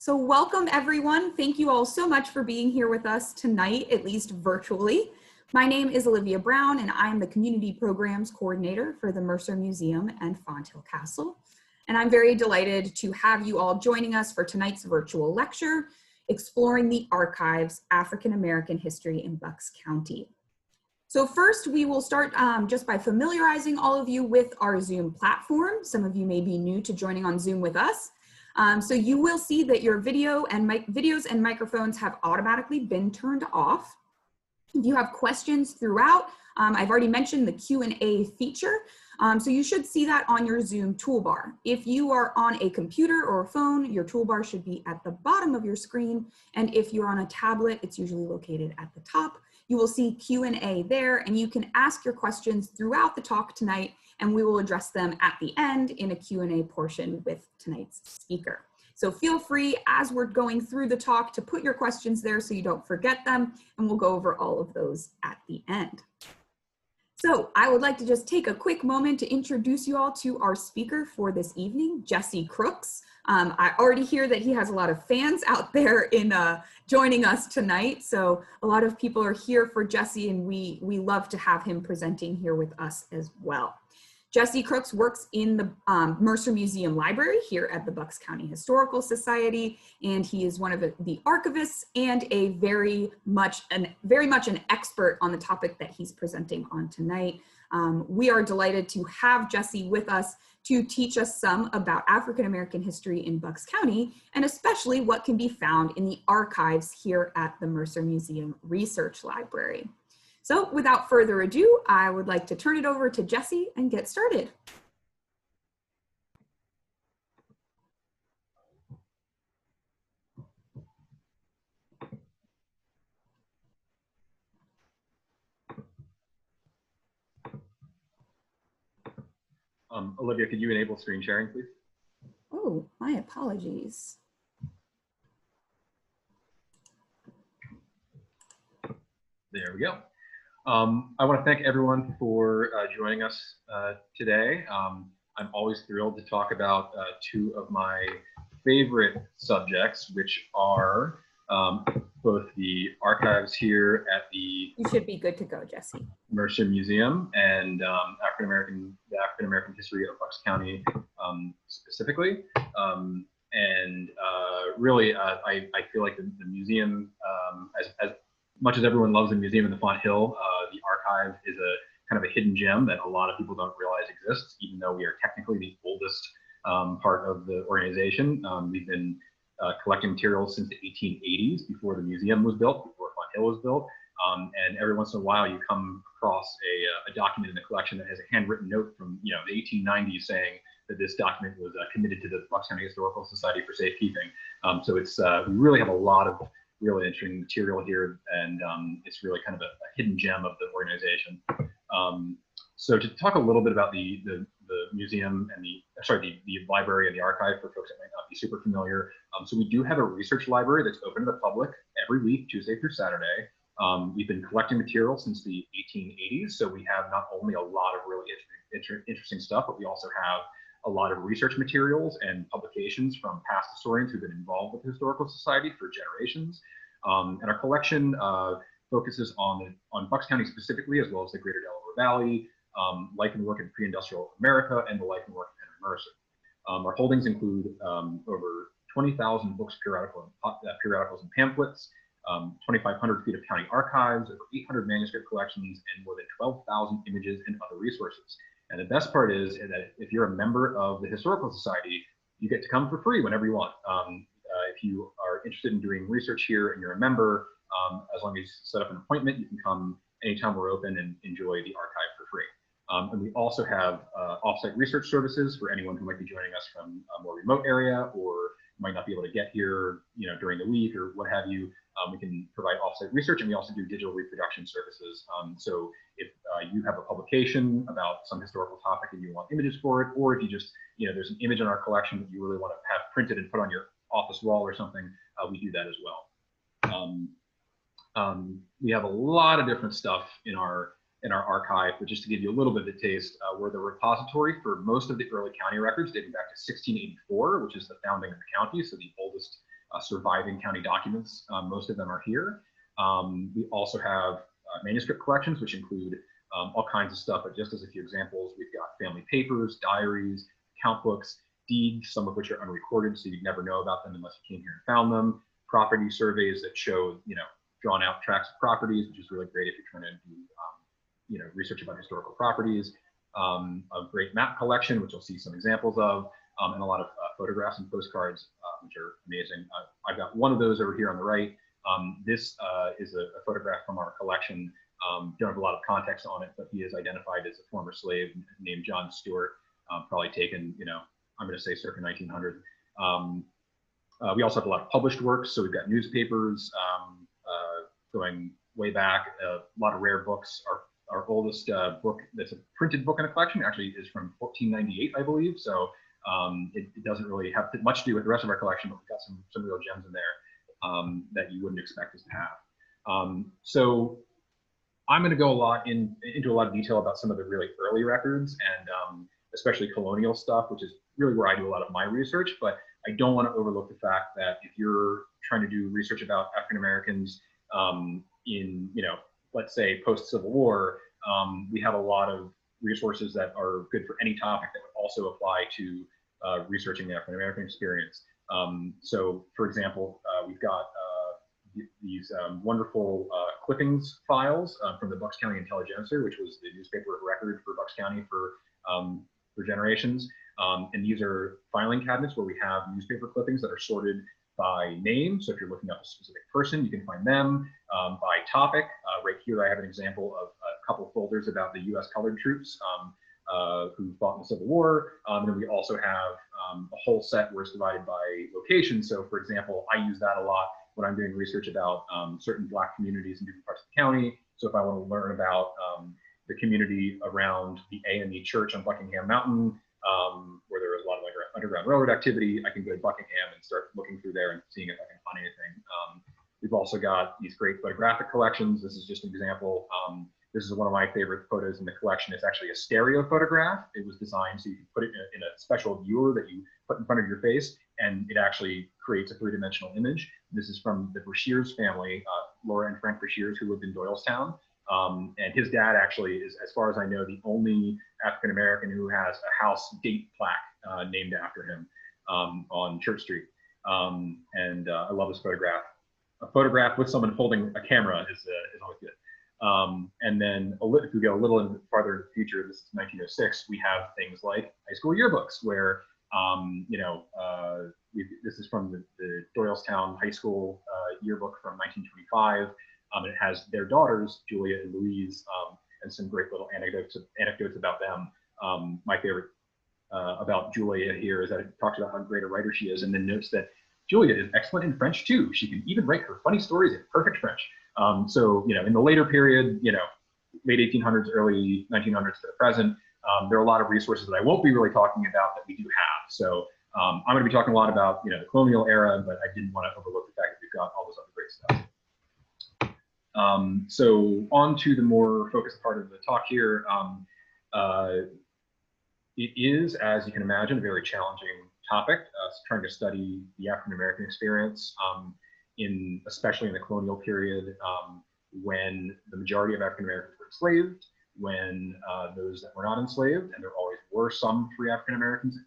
So welcome everyone. Thank you all so much for being here with us tonight, at least virtually. My name is Olivia Brown and I'm the Community Programs Coordinator for the Mercer Museum and Fonthill Castle. And I'm very delighted to have you all joining us for tonight's virtual lecture, Exploring the Archives, African American History in Bucks County. So first, we will start just by familiarizing all of you with our Zoom platform. Some of you may be new to joining on Zoom with us. So you will see that your videos and microphones have automatically been turned off. If you have questions throughout, I've already mentioned the Q&A feature. So you should see that on your Zoom toolbar. If you are on a computer or a phone, your toolbar should be at the bottom of your screen. And if you're on a tablet, it's usually located at the top. You will see Q&A there, and you can ask your questions throughout the talk tonight, and we will address them at the end in a Q&A portion with tonight's speaker. So feel free, as we're going through the talk, to put your questions there so you don't forget them, and we'll go over all of those at the end. So I would like to just take a quick moment to introduce you all to our speaker for this evening, Jesse Crooks. I already hear that he has a lot of fans out there in joining us tonight. So a lot of people are here for Jesse, and we love to have him presenting here with us as well. Jesse Crooks works in the Mercer Museum Library here at the Bucks County Historical Society, and he is one of the archivists and a very much an expert on the topic that he's presenting on tonight. We are delighted to have Jesse with us to teach us some about African American history in Bucks County, and especially what can be found in the archives here at the Mercer Museum Research Library. So without further ado, I would like to turn it over to Jesse and get started. Olivia, could you enable screen sharing, please? Oh, my apologies. There we go. I want to thank everyone for joining us today. I'm always thrilled to talk about two of my favorite subjects, which are both the archives here at the You should be good to go, Jesse. Mercer Museum and the African American history of Bucks County specifically. Really, I feel like the museum, as much as everyone loves the museum in the Fonthill, the archive is a kind of a hidden gem that a lot of people don't realize exists, even though we are technically the oldest part of the organization. We've been collecting materials since the 1880s, before the museum was built, before Fonthill was built. And every once in a while you come across a document in the collection that has a handwritten note from the 1890s saying that this document was committed to the Bucks County Historical Society for safekeeping. So it's we really have a lot of really interesting material here, and it's really kind of a hidden gem of the organization. So to talk a little bit about the museum and the library and the archive for folks that might not be super familiar. So we do have a research library that's open to the public every week, Tuesday through Saturday. We've been collecting material since the 1880s, so we have not only a lot of really interesting stuff, but we also have a lot of research materials and publications from past historians who've been involved with the Historical Society for generations. And our collection focuses on Bucks County specifically, as well as the Greater Delaware Valley, life and work in pre-industrial America, and the life and work of Henry Mercer. Our holdings include over 20,000 books, periodicals, and pamphlets, 2,500 feet of county archives, over 800 manuscript collections, and more than 12,000 images and other resources. And the best part is that if you're a member of the Historical Society, you get to come for free whenever you want. If you are interested in doing research here and you're a member, as long as you set up an appointment, you can come anytime we're open and enjoy the archive for free. And we also have offsite research services for anyone who might be joining us from a more remote area or might not be able to get here, during the week or what have you. We can provide offsite research, and we also do digital reproduction services. So if you have a publication about some historical topic and you want images for it, or if you just, there's an image in our collection that you really want to have printed and put on your office wall or something, we do that as well. We have a lot of different stuff in our archive, but just to give you a little bit of a taste, we're the repository for most of the early county records dating back to 1684, which is the founding of the county, so the oldest surviving county documents. Most of them are here. We also have manuscript collections, which include all kinds of stuff, but just as a few examples, we've got family papers, diaries, account books, deeds, some of which are unrecorded, so you'd never know about them unless you came here and found them, property surveys that show, drawn out tracts of properties, which is really great if you're trying to do, research about historical properties, a great map collection, which you'll see some examples of, and a lot of photographs and postcards, which are amazing. I've got one of those over here on the right. This is a photograph from our collection. Don't have a lot of context on it, but he is identified as a former slave named John Stewart, probably taken, I'm going to say circa 1900. We also have a lot of published works, so we've got newspapers going way back, a lot of rare books. Our oldest book that's a printed book in a collection actually is from 1498, I believe. So it doesn't really have much to do with the rest of our collection, but we've got some real gems in there that you wouldn't expect us to have. So I'm going to go into a lot of detail about some of the really early records and especially colonial stuff, which is really where I do a lot of my research. But I don't want to overlook the fact that if you're trying to do research about African Americans in, let's say post-Civil War, we have a lot of resources that are good for any topic that would also apply to researching the African American experience. So, for example, we've got these wonderful clippings files from the Bucks County Intelligencer, which was the newspaper of record for Bucks County for generations. And these are filing cabinets where we have newspaper clippings that are sorted by name. So if you're looking up a specific person, you can find them by topic. Right here, I have an example of a couple folders about the U.S. colored troops who fought in the Civil War. And then we also have a whole set where it's divided by location. So for example, I use that a lot when I'm doing research about certain Black communities in different parts of the county. So if I want to learn about the community around the A&E Church on Buckingham Mountain, where there was a lot of Underground Railroad activity, I can go to Buckingham and start looking through there and seeing if I can find anything. We've also got these great photographic collections. This is just an example. This is one of my favorite photos in the collection. It's actually a stereo photograph. It was designed so you can put it in a special viewer that you put in front of your face, and it actually creates a three-dimensional image. This is from the Brashears family, Laura and Frank Brashears, who lived in Doylestown. And his dad actually is, as far as I know, the only African-American who has a house date plaque named after him on Church Street. I love this photograph. A photograph with someone holding a camera is always good. And then if we go a little farther in the future, this is 1906, we have things like high school yearbooks where, this is from the Doylestown High School yearbook from 1925. It has their daughters, Julia and Louise, and some great little anecdotes about them. My favorite about Julia here is that it talks about how great a writer she is, and then notes that Julia is excellent in French too. She can even write her funny stories in perfect French. So, in the later period, late 1800s, early 1900s to the present, there are a lot of resources that I won't be really talking about that we do have. So I'm going to be talking a lot about, the colonial era, but I didn't want to overlook the fact that we've got all this other great stuff. So on to the more focused part of the talk here. It is, as you can imagine, a very challenging topic, trying to study the African American experience, especially in the colonial period, when the majority of African Americans were enslaved, when those that were not enslaved, and there always were some free African Americans,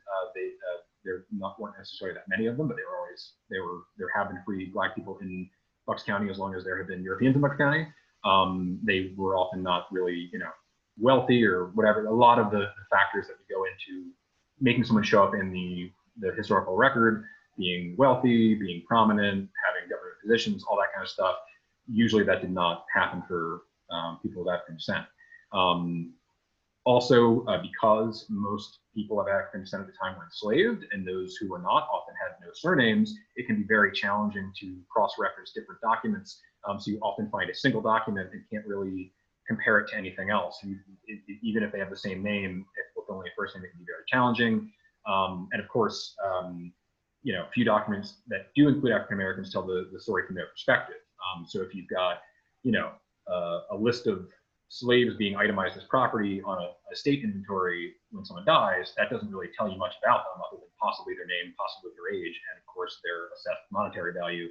weren't necessarily that many of them, but there have been free Black people in Bucks County as long as there have been Europeans in Bucks County. They were often not really, wealthy or whatever. A lot of the factors that we go into making someone show up in the historical record, being wealthy, being prominent, having government positions, all that kind of stuff. Usually that did not happen for people of African descent. Also, because most people of African descent at the time were enslaved, and those who were not often had no surnames, it can be very challenging to cross-reference different documents. So you often find a single document and can't really compare it to anything else. Even if they have the same name, with only a first name, it can be very challenging. And of course, few documents that do include African Americans tell the story from their perspective. So if you've got, a list of slaves being itemized as property on a estate inventory when someone dies, that doesn't really tell you much about them other than possibly their name, possibly their age, and of course their assessed monetary value.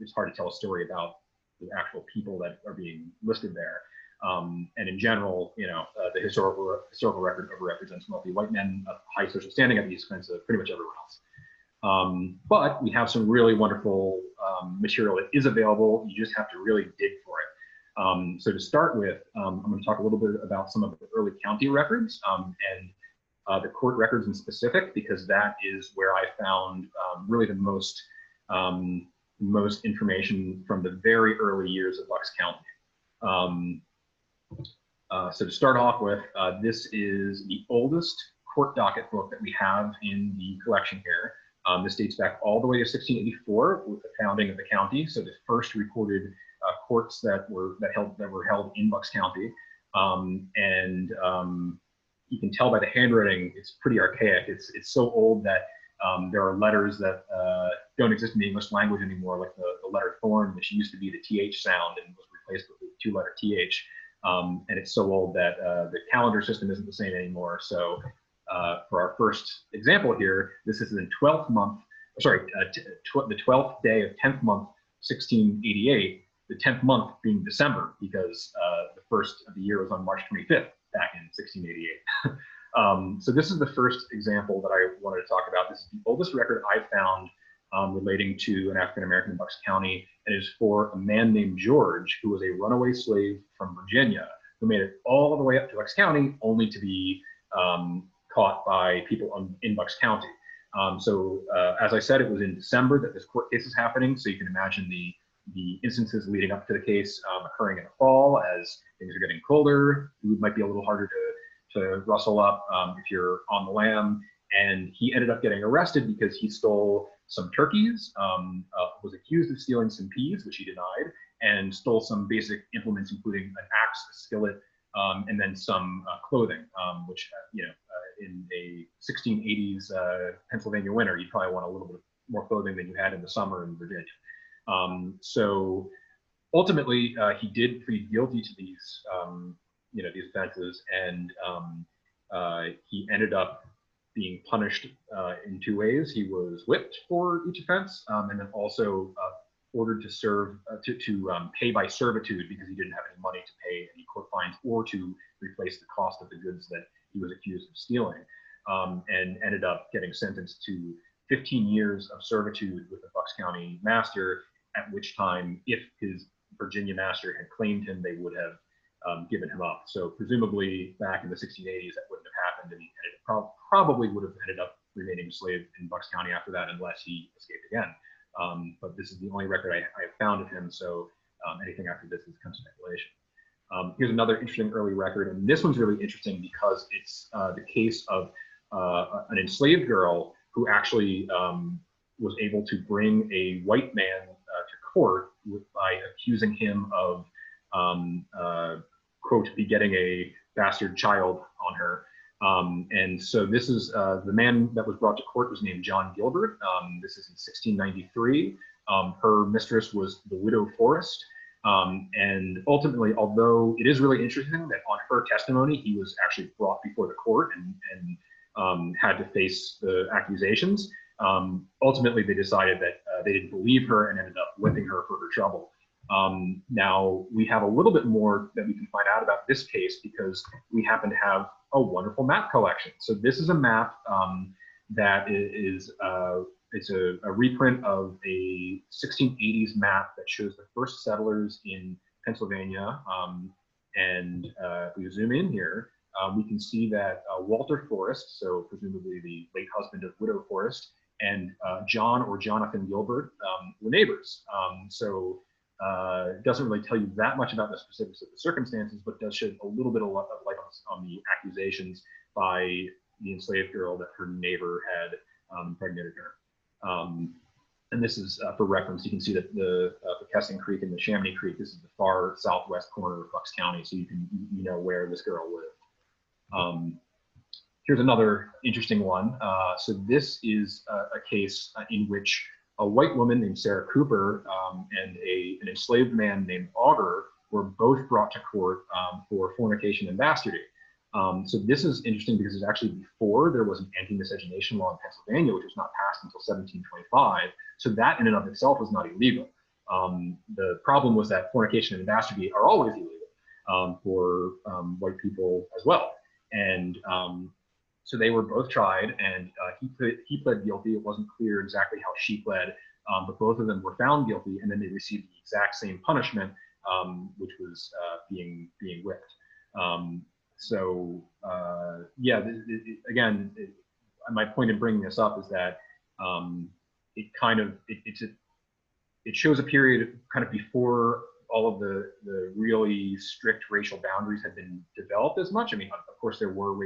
It's hard to tell a story about the actual people that are being listed there. And in general, the historical record overrepresents wealthy white men of high social standing at the expense of pretty much everyone else. But we have some really wonderful material that is available. You just have to really dig for it. So to start with, I'm going to talk a little bit about some of the early county records and the court records in specific, because that is where I found really the most information from the very early years of Bucks County. So to start off with, this is the oldest court docket book that we have in the collection here. This dates back all the way to 1684 with the founding of the county. So the first recorded courts that were held in Bucks County, you can tell by the handwriting it's pretty archaic. It's so old that there are letters that don't exist in the English language anymore, like the letter thorn, which used to be the TH sound and was replaced with the two-letter TH. And it's so old that the calendar system isn't the same anymore. So for our first example here, this is in 12th month, sorry, the 12th day of 10th month, 1688, the 10th month being December, because the first of the year was on March 25th back in 1688. So this is the first example that I wanted to talk about. This is the oldest record I found relating to an African-American in Bucks County, and is for a man named George, who was a runaway slave from Virginia, who made it all the way up to Bucks County, only to be caught by people in Bucks County. As I said, it was in December that this court case is happening, so you can imagine the instances leading up to the case occurring in the fall as things are getting colder. Food might be a little harder to rustle up if you're on the lam. And he ended up getting arrested because he stole some turkeys, was accused of stealing some peas, which he denied, and stole some basic implements, including an axe, a skillet, and then some clothing, which, in a 1680s Pennsylvania winter, you'd probably want a little bit more clothing than you had in the summer in Virginia. So ultimately, he did plead guilty to these, these offenses, and he ended up being punished in two ways. He was whipped for each offense, and then also ordered to serve to pay by servitude, because he didn't have any money to pay any court fines or to replace the cost of the goods that he was accused of stealing, and ended up getting sentenced to 15 years of servitude with the Bucks County master, at which time, if his Virginia master had claimed him, they would have given him up. So presumably back in the 1680s, that wouldn't have happened, and he probably would have ended up remaining a slave in Bucks County after that, unless he escaped again. But this is the only record I have found of him, so anything after this is kind of speculation. Here's another interesting early record, and this one's really interesting because it's the case of an enslaved girl who actually was able to bring a white man to court by accusing him of, quote, begetting a bastard child on her. And so this is the man that was brought to court was named John Gilbert. This is in 1693. Her mistress was the widow Forrest. And ultimately, although it is really interesting that on her testimony, he was actually brought before the court and had to face the accusations. Ultimately, they decided that they didn't believe her and ended up whipping her for her trouble. Now, we have a little bit more that we can find out about this case because we happen to have a wonderful map collection. So this is a map that is it's a reprint of a 1680s map that shows the first settlers in Pennsylvania. If we zoom in here, we can see that Walter Forrest, so presumably the late husband of widow Forrest, and John or Jonathan Gilbert were neighbors. It doesn't really tell you that much about the specifics of the circumstances, but does shed a little bit of light on the accusations by the enslaved girl that her neighbor had impregnated her. And this is for reference. You can see that the Kessing Creek and the Chamonix Creek, this is the far southwest corner of Bucks County, so you know where this girl lived. Here's another interesting one. So this is a case in which a white woman named Sarah Cooper and an enslaved man named Auger were both brought to court for fornication and bastardy. So this is interesting because it's actually before there was an anti-miscegenation law in Pennsylvania, which was not passed until 1725. So that in and of itself was not illegal. The problem was that fornication and bastardy are always illegal for white people as well. And so they were both tried, and he pled guilty. It wasn't clear exactly how she pled, but both of them were found guilty, and then they received the exact same punishment, which was being whipped. Yeah, again, my point in bringing this up is that it shows a period kind of before all of the really strict racial boundaries had been developed as much. I mean, of course, there was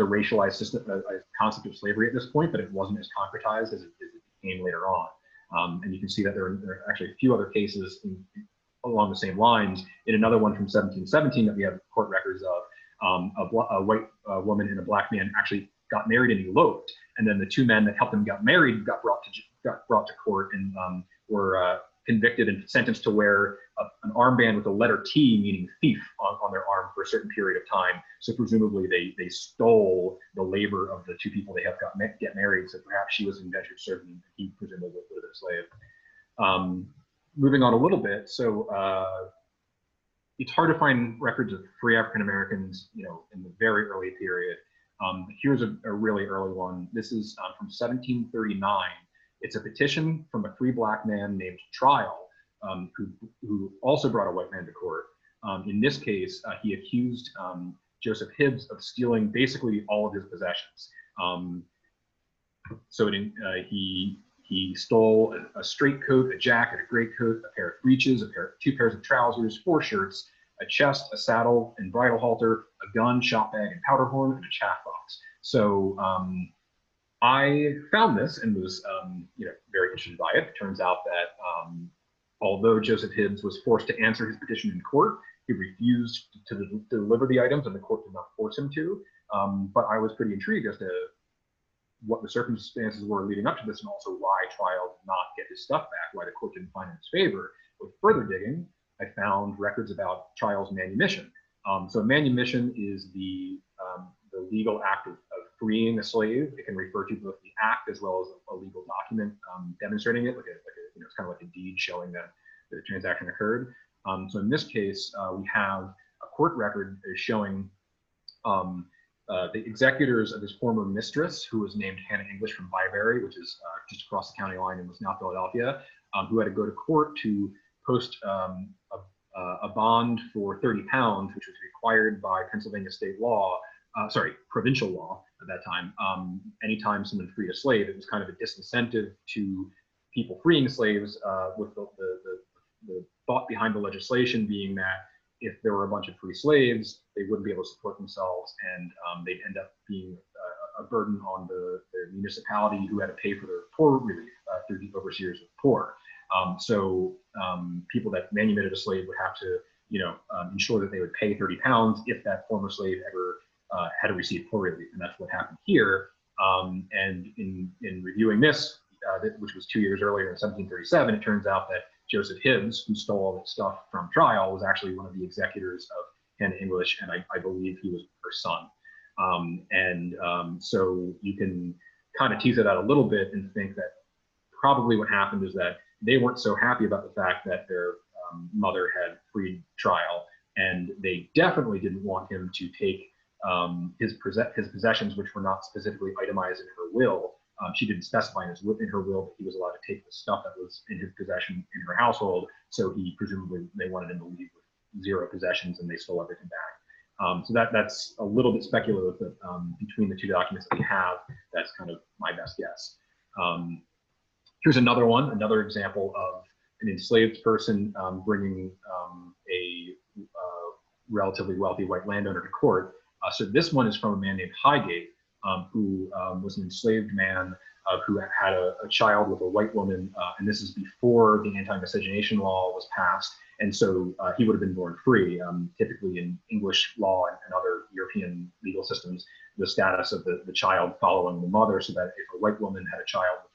a racialized system, a concept of slavery at this point, but it wasn't as concretized as it became later on. And you can see that there are actually a few other cases along the same lines. In another one from 1717 that we have court records of, a white woman and a black man actually got married and eloped, and then the two men that helped them get married got brought to court and were convicted and sentenced to wear an armband with the letter T, meaning thief, on their arm for a certain period of time. So presumably they stole the labor of the two people they helped get married. So perhaps she was indentured servant and he presumably was a slave. Moving on a little bit, so it's hard to find records of free African Americans, in the very early period. Here's a really early one. This is from 1739. It's a petition from a free black man named Trial, who also brought a white man to court. In this case, he accused Joseph Hibbs of stealing basically all of his possessions. He stole a straight coat, a jacket, a greatcoat, a pair of breeches, two pairs of trousers, 4 shirts, a chest, a saddle and bridle halter, a gun, shot bag, and powder horn, and a chaff box. So I found this and was very interested by it. It turns out that although Joseph Hibbs was forced to answer his petition in court, he refused to deliver the items, and the court did not force him to. But I was pretty intrigued as to what the circumstances were leading up to this, and also why Trial did not get his stuff back, why the court didn't find in his favor. With further digging, I found records about Trial's manumission. So manumission is the legal act of freeing a slave. It can refer to both the act as well as a legal document demonstrating it, it's kind of like a deed showing that the transaction occurred. So in this case, we have a court record showing the executors of his former mistress, who was named Hannah English from Byberry, which is just across the county line in what's now Philadelphia, who had to go to court to post a bond for 30 pounds, which was required by Pennsylvania state law, provincial law at that time. Anytime someone freed a slave, it was kind of a disincentive to people freeing slaves, with the thought behind the legislation being that if there were a bunch of free slaves, they wouldn't be able to support themselves, and they'd end up being a burden on the municipality, who had to pay for their poor relief through the overseers of the poor. So people that manumitted a slave would have to, ensure that they would pay 30 pounds if that former slave ever had to receive poor relief, and that's what happened here. And in reviewing this, which was 2 years earlier in 1737, it turns out that Joseph Hibbs, who stole all that stuff from Trial, was actually one of the executors of Hannah English, and I believe he was her son. So you can kind of tease it out a little bit and think that probably what happened is that they weren't so happy about the fact that their mother had freed Trial, and they definitely didn't want him to take his possessions, which were not specifically itemized in her will. She didn't specify in her will that he was allowed to take the stuff that was in his possession in her household. So they wanted him to leave with 0 possessions, and they stole everything back. So that's a little bit speculative, but between the 2 documents that we have, that's kind of my best guess. Here's another example of an enslaved person bringing a relatively wealthy white landowner to court. So this one is from a man named Highgate, who was an enslaved man who had a child with a white woman, and this is before the anti-miscegenation law was passed, and so he would have been born free. Typically in English law and other European legal systems, the status of the child following the mother, so that if a white woman had a child with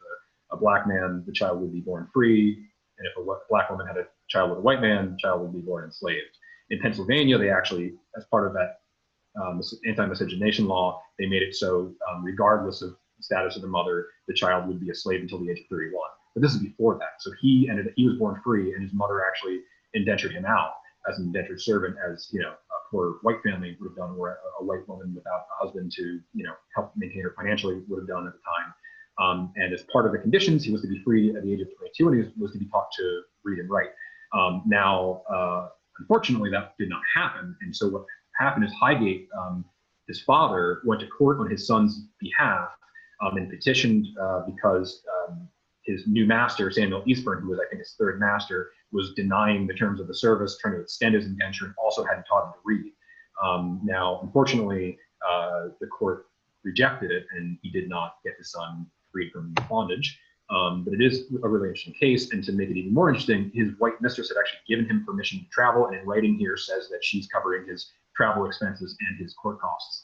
a black man, the child would be born free, and if a black woman had a child with a white man, the child would be born enslaved. In Pennsylvania, they actually, as part of that anti-miscegenation law, they made it so regardless of the status of the mother, the child would be a slave until the age of 31. But this is before that. So he was born free, and his mother actually indentured him out as an indentured servant, as a poor white family would have done, or a white woman without a husband to help maintain her financially would have done at the time. And as part of the conditions, he was to be free at the age of 22, and he was to be taught to read and write. Unfortunately, that did not happen. And so what happened is Highgate, his father, went to court on his son's behalf and petitioned because his new master, Samuel Eastburn, who was, I think, his third master, was denying the terms of the service, trying to extend his indenture, and also hadn't taught him to read. Now, unfortunately, the court rejected it, and he did not get his son freed from bondage. But it is a really interesting case, and to make it even more interesting, his white mistress had actually given him permission to travel, and in writing here says that she's covering his travel expenses and his court costs.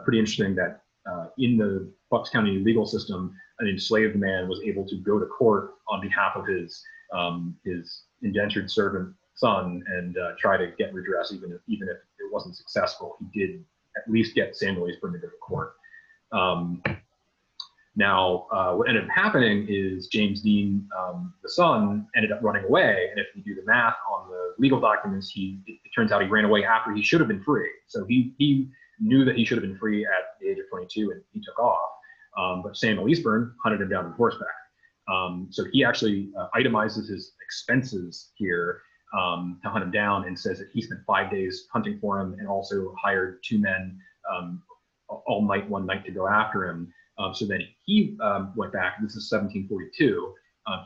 Pretty interesting that in the Bucks County legal system, an enslaved man was able to go to court on behalf of his indentured servant son and try to get redress, even if it wasn't successful. He did at least get Samuel Eastburn to go to court. What ended up happening is James Dean, the son, ended up running away. And if you do the math on the legal documents, it turns out he ran away after he should have been free. So he knew that he should have been free at the age of 22, and he took off. But Samuel Eastburn hunted him down on horseback. So he actually itemizes his expenses here to hunt him down, and says that he spent 5 days hunting for him, and also hired 2 men all night, one night, to go after him. So then he went back, this is 1742,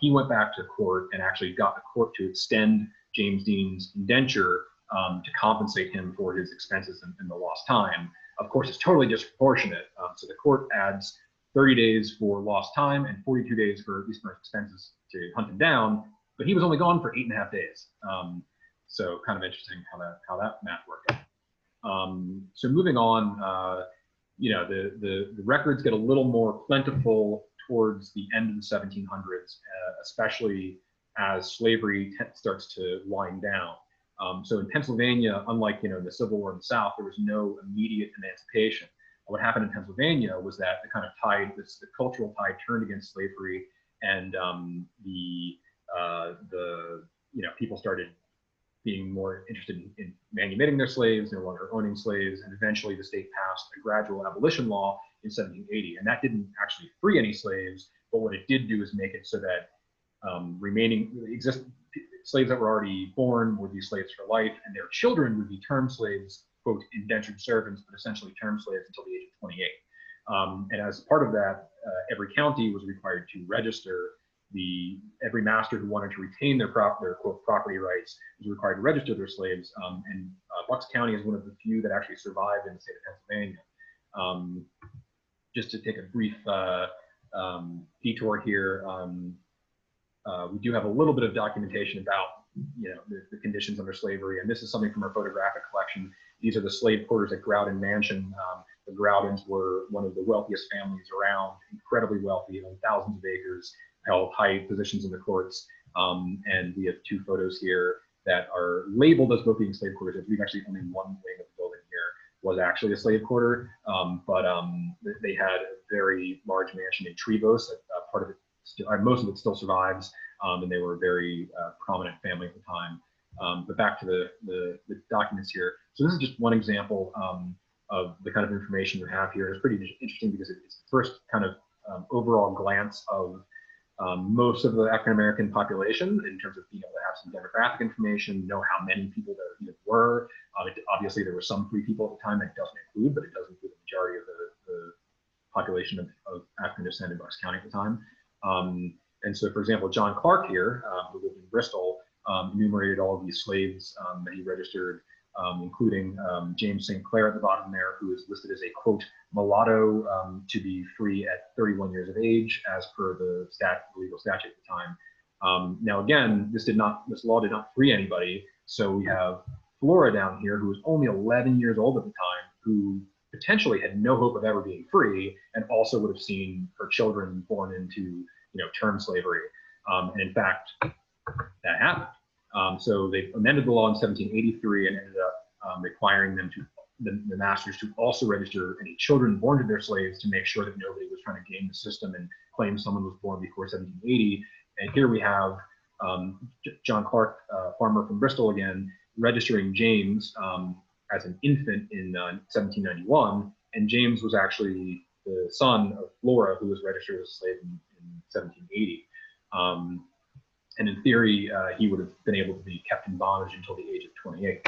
he went back to court and actually got the court to extend James Dean's indenture to compensate him for his expenses and the lost time. Of course, it's totally disproportionate. So the court adds 30 days for lost time and 42 days for Eastburn's expenses to hunt him down, but he was only gone for 8.5 days. So kind of interesting how that math worked out. So moving on, the records get a little more plentiful towards the end of the 1700s, especially as slavery starts to wind down. So in Pennsylvania, unlike the Civil War in the South, there was no immediate emancipation. What happened in Pennsylvania was that the kind of tide, the cultural tide, turned against slavery, and people started being more interested in manumitting their slaves, no longer owning slaves, and eventually the state passed a gradual abolition law in 1780. And that didn't actually free any slaves, but what it did do is make it so that slaves that were already born would be slaves for life, and their children would be term slaves, quote, indentured servants, but essentially term slaves until the age of 28. And as part of that, every county was required to register every master who wanted to retain their quote property rights was required to register their slaves. And Bucks County is one of the few that actually survived in the state of Pennsylvania. Just to take a brief detour here, we do have a little bit of documentation about the conditions under slavery, and this is something from our photographic collection. These are the slave quarters at Groudon Mansion. The Groudons were one of the wealthiest families around, incredibly wealthy, thousands of acres, held high positions in the courts. And we have 2 photos here that are labeled as both being slave quarters. I believe actually only one wing of the building here was actually a slave quarter, but they had a very large mansion in Trevose. Part of it, most of it still survives, and they were a very prominent family at the time. But back to the documents here. So this is just one example of the kind of information we have here. It's pretty interesting because it's the first kind of overall glance of most of the African-American population in terms of being able to have some demographic information, know how many people there even were. Obviously, there were some free people at the time that doesn't include, but it does include the majority of the population of African descent in Bucks County at the time. And so, for example, John Clark here, who lived in Bristol, enumerated all of these slaves that he registered, including James Sinclair at the bottom there, who is listed as a, quote, mulatto to be free at 31 years of age, as per the legal statute at the time. Now, again, this law did not free anybody. So we have Flora down here, who was only 11 years old at the time, who potentially had no hope of ever being free, and also would have seen her children born into term slavery. And in fact, that happened. So they amended the law in 1783 and ended up requiring them to the masters to also register any children born to their slaves to make sure that nobody was trying to game the system and claim someone was born before 1780. And here we have John Clark, farmer from Bristol again, registering James as an infant in 1791. And James was actually the son of Flora, who was registered as a slave in 1780. And in theory, he would have been able to be kept in bondage until the age of 28.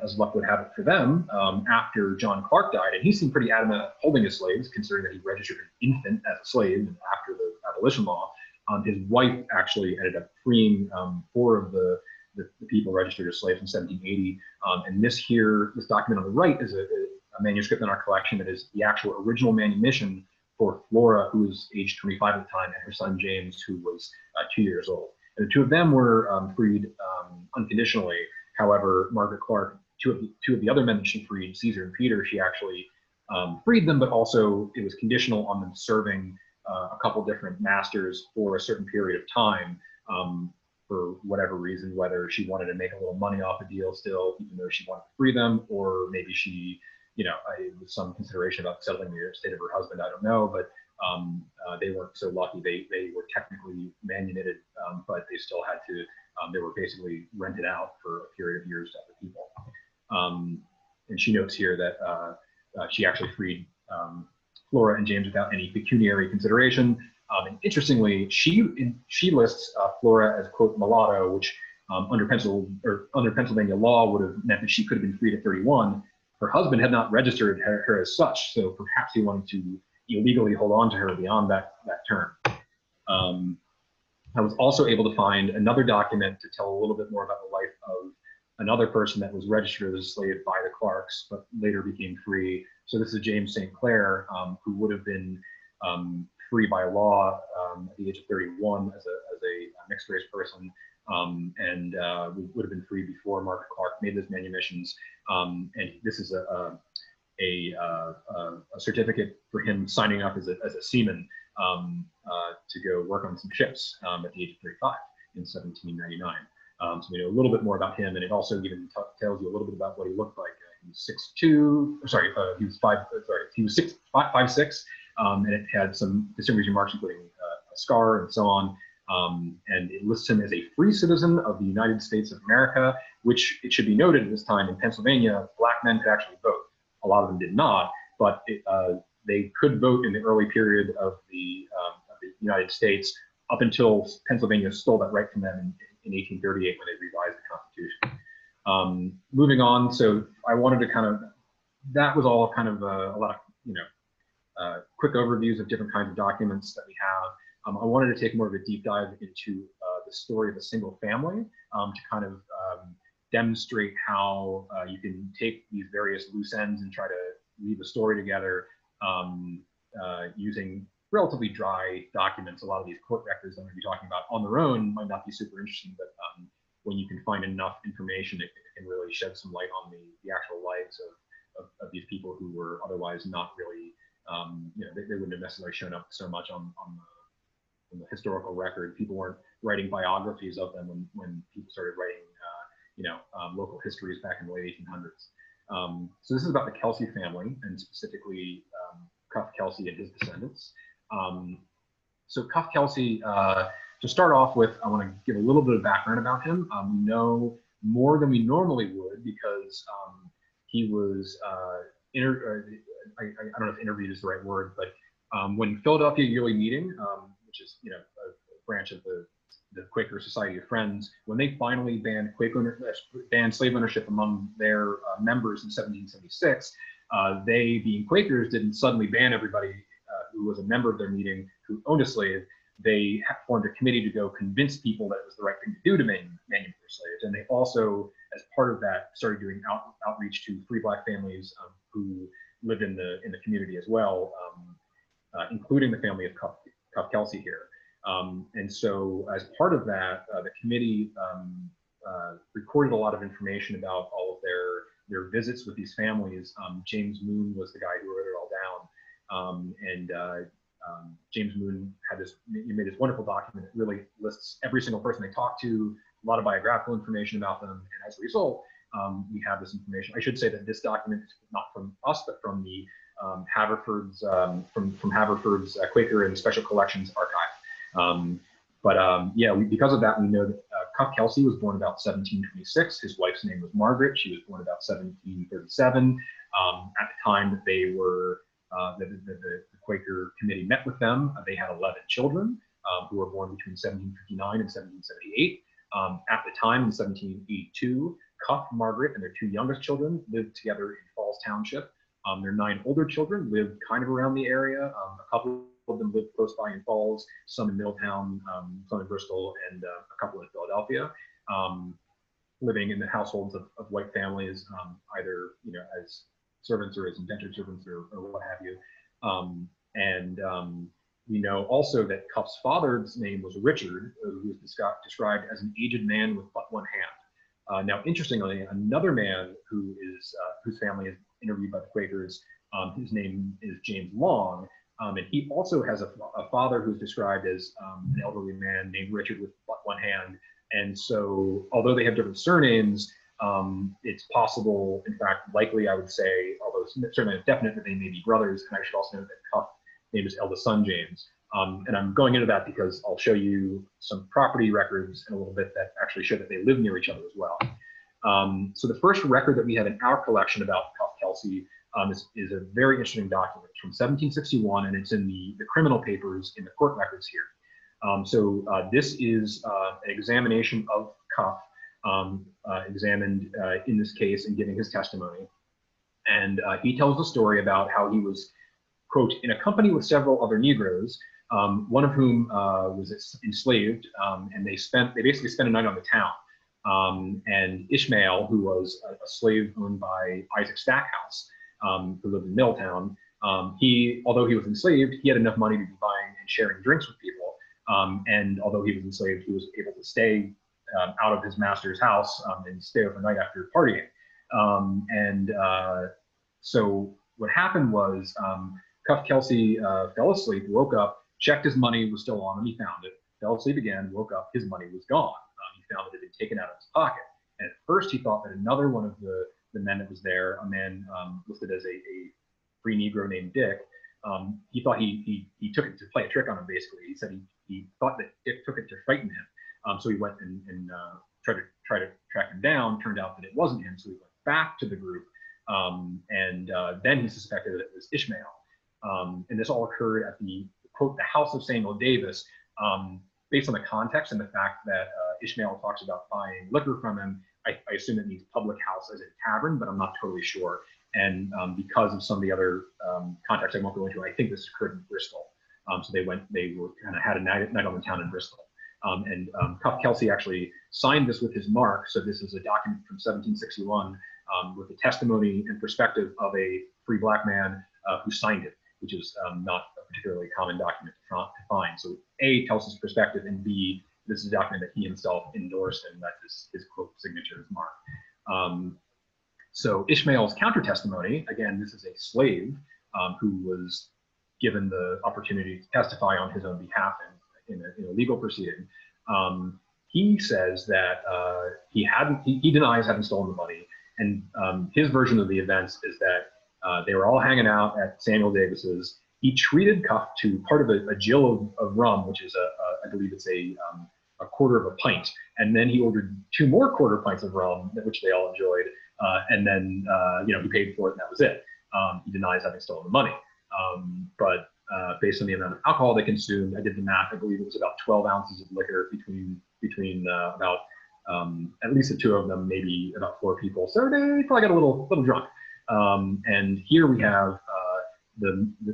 As luck would have it for them, after John Clark died, and he seemed pretty adamant at holding his slaves, considering that he registered an infant as a slave after the abolition law. His wife actually ended up freeing 4 of the people registered as slaves in 1780. And this document on the right is a manuscript in our collection that is the actual original manumission for Flora, who was age 25 at the time, and her son James, who was 2 years old. And the 2 of them were freed unconditionally. However, Margaret Clark, two of the other men that she freed, Caesar and Peter, she actually freed them, but also it was conditional on them serving a couple different masters for a certain period of time for whatever reason, whether she wanted to make a little money off the deal still, even though she wanted to free them, or maybe she, it was some consideration about settling the estate of her husband, I don't know, but they weren't so lucky. They were technically manumitted, but they still had to, they were basically rented out for a period of years to other people. And she notes here that she actually freed Flora and James without any pecuniary consideration. And interestingly, she lists Flora as, quote, mulatto, which under Pennsylvania law would have meant that she could have been freed at 31. Her husband had not registered her as such, so perhaps he wanted to illegally hold on to her beyond that term. I was also able to find another document to tell a little bit more about the life of another person that was registered as a slave by the Clarks, but later became free. So this is James Sinclair, who would have been free by law at the age of 31 as a mixed race person, and would have been free before Margaret Clark made those manumissions. And this is a certificate for him signing up as a seaman to go work on some ships at the age of 35 in 1799. So we know a little bit more about him, and it also even tells you a little bit about what he looked like. He was 6'2", sorry, he was 5'6", and it had some distinguishing marks, including a scar and so on. And it lists him as a free citizen of the United States of America, which it should be noted at this time in Pennsylvania, black men could actually vote. A lot of them did not, but they could vote in the early period of the United States up until Pennsylvania stole that right from them in 1838 when they revised the Constitution. Moving on, so I wanted to that was all kind of a lot of, quick overviews of different kinds of documents that we have. I wanted to take more of a deep dive into the story of a single family to kind of demonstrate how you can take these various loose ends and try to weave a story together using relatively dry documents. A lot of these court records I'm going to be talking about on their own might not be super interesting, but when you can find enough information, it can really shed some light on the actual lives of these people who were otherwise not really, they wouldn't have necessarily shown up so much on the historical record. People weren't writing biographies of them when people started writing, local histories back in the late 1800s. So this is about the Kelsey family, and specifically Cuff Kelsey and his descendants. So Cuff Kelsey, to start off with, I want to give a little bit of background about him. We know more than we normally would because he was, I don't know if interviewed is the right word, but when Philadelphia Yearly Meeting, which is a branch of the Quaker Society of Friends, when they finally banned slave ownership among their members in 1776, they, being Quakers, didn't suddenly ban everybody who was a member of their meeting who owned a slave. They formed a committee to go convince people that it was the right thing to do to manumit their slaves. And they also, as part of that, started doing outreach to free black families who lived in the community as well, including the family of Cuff Kelsey here. And so as part of that, the committee recorded a lot of information about all of their visits with these families. James Moon was the guy who wrote it all down. And James Moon he made this wonderful document that really lists every single person they talked to, a lot of biographical information about them, and as a result, we have this information. I should say that this document is not from us, but from the Haverford's from Haverford's Quaker and Special Collections archive. Yeah, because of that, we know that Cuff Kelsey was born about 1726. His wife's name was Margaret. She was born about 1737. At the time that they were, the Quaker committee met with them, they had 11 children who were born between 1759 and 1778. At the time, in 1782, Cuff, Margaret, and their two youngest children lived together in Falls Township. Their 9 older children lived kind of around the area. A couple of them lived close by in Falls, some in Middletown, some in Bristol, and a couple in Philadelphia, living in the households of white families, either as servants or as indentured servants or what have you. We know also that Cuff's father's name was Richard, who was described as an aged man with but one hand. Now, interestingly, another man whose family is interviewed by the Quakers, his name is James Long, and he also has a father who's described as an elderly man named Richard with but one hand. And so, although they have different surnames, it's possible, in fact, likely, I would say, although it's certainly definite that they may be brothers. And I should also note that Cuff's name is eldest son James. And I'm going into that because I'll show you some property records in a little bit that actually show that they live near each other as well. So the first record that we have in our collection about Cuff Kelsey is a very interesting document from 1761, and it's in the criminal papers in the court records here. This is an examination of Cuff, examined in this case and giving his testimony. And he tells the story about how he was, quote, in a company with several other Negroes, one of whom was enslaved, and they basically spent a night on the town. And Ishmael, who was a slave owned by Isaac Stackhouse, who lived in Middletown, although he was enslaved, he had enough money to be buying and sharing drinks with people. And although he was enslaved, he was able to stay out of his master's house and stay overnight after partying. So what happened was Cuff Kelsey fell asleep, woke up, checked his money was still on him, he found it, fell asleep again, woke up, his money was gone. He found that it had been taken out of his pocket. And at first he thought that another one of the men that was there, a man listed as a free Negro named Dick, he thought he took it to play a trick on him, basically. He said he thought that Dick took it to frighten him. So he went and tried to track him down. Turned out that it wasn't him, so he went back to the group, and then he suspected that it was Ishmael. And this all occurred at the, quote, the house of Samuel Davis, based on the context and the fact that Ishmael talks about buying liquor from him. I assume it means public house as in tavern, but I'm not totally sure. And because of some of the other context I won't go into, I think this occurred in Bristol. So they were kind of had a night on the town in Bristol. Cuff Kelsey actually signed this with his mark. So this is a document from 1761 with the testimony and perspective of a free black man who signed it, which is not a particularly common document to find. So A, tells his perspective, and B, this is a document that he himself endorsed, and that's his quote signature, his mark. So Ishmael's counter testimony, again, this is a slave who was given the opportunity to testify on his own behalf in a legal proceeding. He says that he denies having stolen the money, and his version of the events is that they were all hanging out at Samuel Davis's. He treated Cuff to part of a gill of rum, which is I believe it's a quarter of a pint, and then he ordered 2 more quarter pints of rum, which they all enjoyed, and then he paid for it, and that was it. He denies having stolen the money, but based on the amount of alcohol they consumed, I did the math. I believe it was about 12 ounces of liquor between about at least the 2 of them, maybe about 4 people. So they probably got a little drunk. And here we have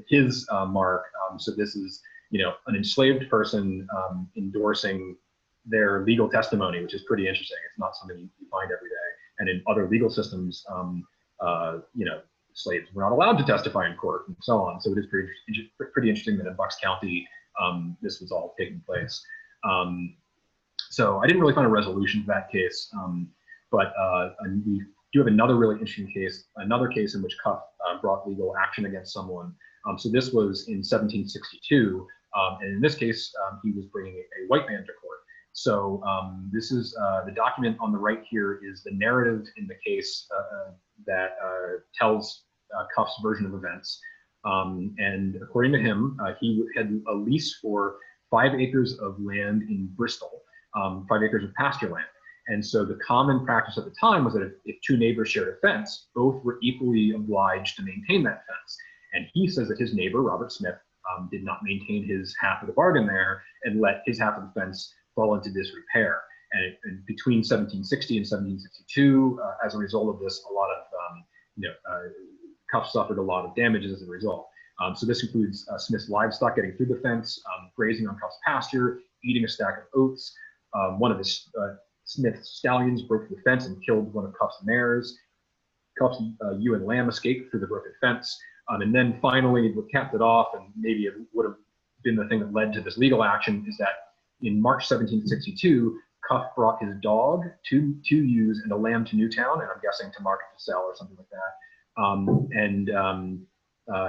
his mark. So this is an enslaved person endorsing their legal testimony, which is pretty interesting. It's not something you find every day. And in other legal systems, slaves were not allowed to testify in court and so on. So it is pretty interesting that in Bucks County, this was all taking place. So I didn't really find a resolution to that case, but we do have another really interesting case, another case in which Cuff brought legal action against someone. So this was in 1762, and in this case, he was bringing a white man to court. So this is the document on the right here is the narrative in the case that tells Cuff's version of events. And according to him, he had a lease for 5 acres of land in Bristol, 5 acres of pasture land. And so the common practice at the time was that if 2 neighbors shared a fence, both were equally obliged to maintain that fence. And he says that his neighbor, Robert Smith, did not maintain his half of the bargain there and let his half of the fence fall into disrepair. And between 1760 and 1762, as a result of this, a lot of Cuff suffered a lot of damages as a result. So this includes Smith's livestock getting through the fence, grazing on Cuff's pasture, eating a stack of oats. One of his Smith's stallions broke through the fence and killed one of Cuff's mares. Cuff's ewe and lamb escaped through the broken fence. And then finally, what capped it off, and maybe it would have been the thing that led to this legal action, is that in March 1762, Cuff brought his dog, two ewes, and a lamb to Newtown, and I'm guessing to market to sell or something like that.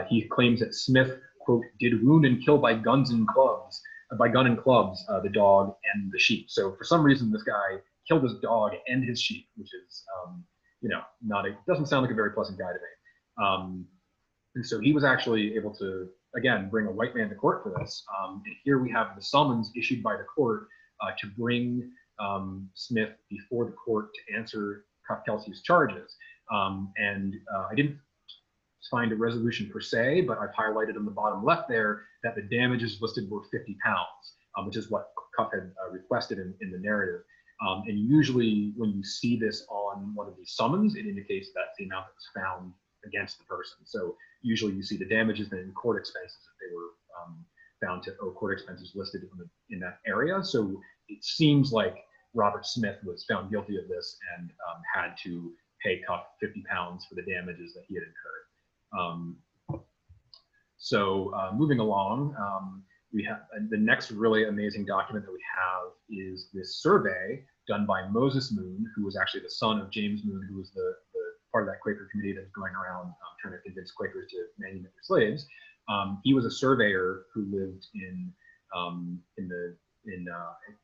He claims that Smith, quote, did wound and kill by gun and clubs, the dog and the sheep. So for some reason, this guy killed his dog and his sheep, which is, doesn't sound like a very pleasant guy to me. And so he was actually able to, again, bring a white man to court for this. And here we have the summons issued by the court to bring Smith before the court to answer Kelsey's charges. I didn't find a resolution per se, but I've highlighted on the bottom left there that the damages listed were 50 pounds, which is what Cuff had requested in the narrative. And usually when you see this on one of these summons, it indicates that's the amount that was found against the person. So usually you see the damages and in court expenses if they were found to owe court expenses listed in that area. So it seems like Robert Smith was found guilty of this and had to pay Cuff 50 pounds for the damages that he had incurred. Moving along, we have the next really amazing document that we have is this survey done by Moses Moon, who was actually the son of James Moon, who was the part of that Quaker committee that was going around trying to convince Quakers to manumit their slaves. He was a surveyor who lived I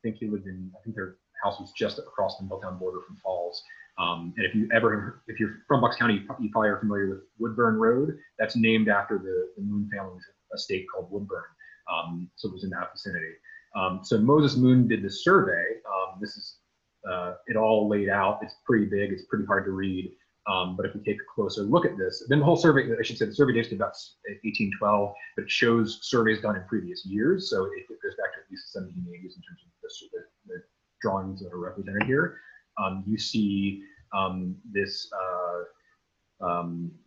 think their house was just across the Milltown border from Falls. And if you're from Bucks County, you probably are familiar with Woodburn Road. That's named after the Moon family's estate called Woodburn. So it was in that vicinity. So Moses Moon did this survey. This is it all laid out. It's pretty big. It's pretty hard to read. But if we take a closer look at this, then the whole survey, I should say the survey dates to about 1812, but it shows surveys done in previous years. So it goes back to at least the 1780s in terms of the drawings that are represented here. You see this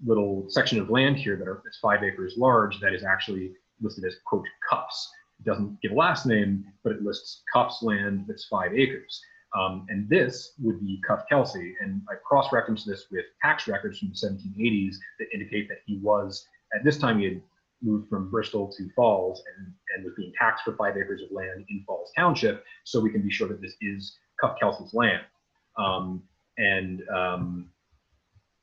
little section of land here that's 5 acres large that is actually listed as, quote, Cuff's. It doesn't give a last name, but it lists Cuff's land that's 5 acres. And this would be Cuff Kelsey. And I cross-referenced this with tax records from the 1780s that indicate that he was, at this time, he had moved from Bristol to Falls and was being taxed for 5 acres of land in Falls Township. So we can be sure that this is Cuff Kelsey's land.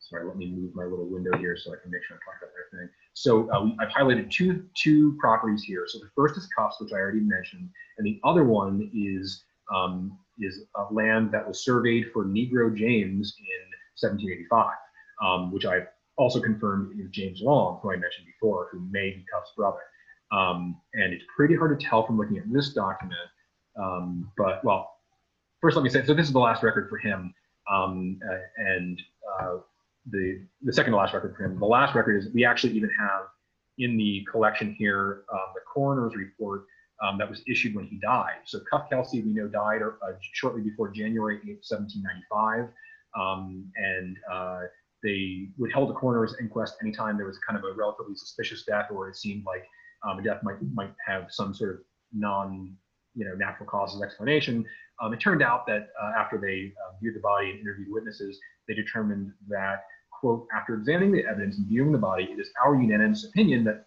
Sorry, let me move my little window here so I can make sure I talk about everything. So I've highlighted two properties here. So the first is Cuff's, which I already mentioned, and the other one is a land that was surveyed for Negro James in 1785, which I also confirmed is James Long, who I mentioned before, who may be Cuff's brother. And it's pretty hard to tell from looking at this document. But well, first let me say, so this is the last record for him. The second to last record for him. The last record is, we actually even have in the collection here, the coroner's report that was issued when he died. So Cuff Kelsey, we know, died shortly before January 8th, 1795. They would hold a coroner's inquest anytime there was kind of a relatively suspicious death, or it seemed like a death might have some sort of natural causes explanation. It turned out that after they viewed the body and interviewed witnesses, they determined that, quote, after examining the evidence and viewing the body, it is our unanimous opinion that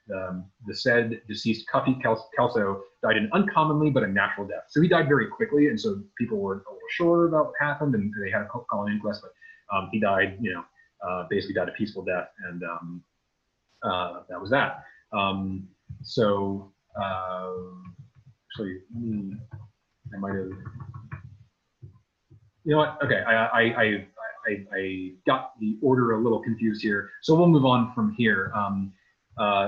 the said deceased Cuffy Kelso died an uncommonly but a natural death. So he died very quickly, and so people were a little sure about what happened, and they had to call an inquest, but he died, basically died a peaceful death. And that was that. Actually, I might have. You know what? Okay, I got the order a little confused here, so we'll move on from here.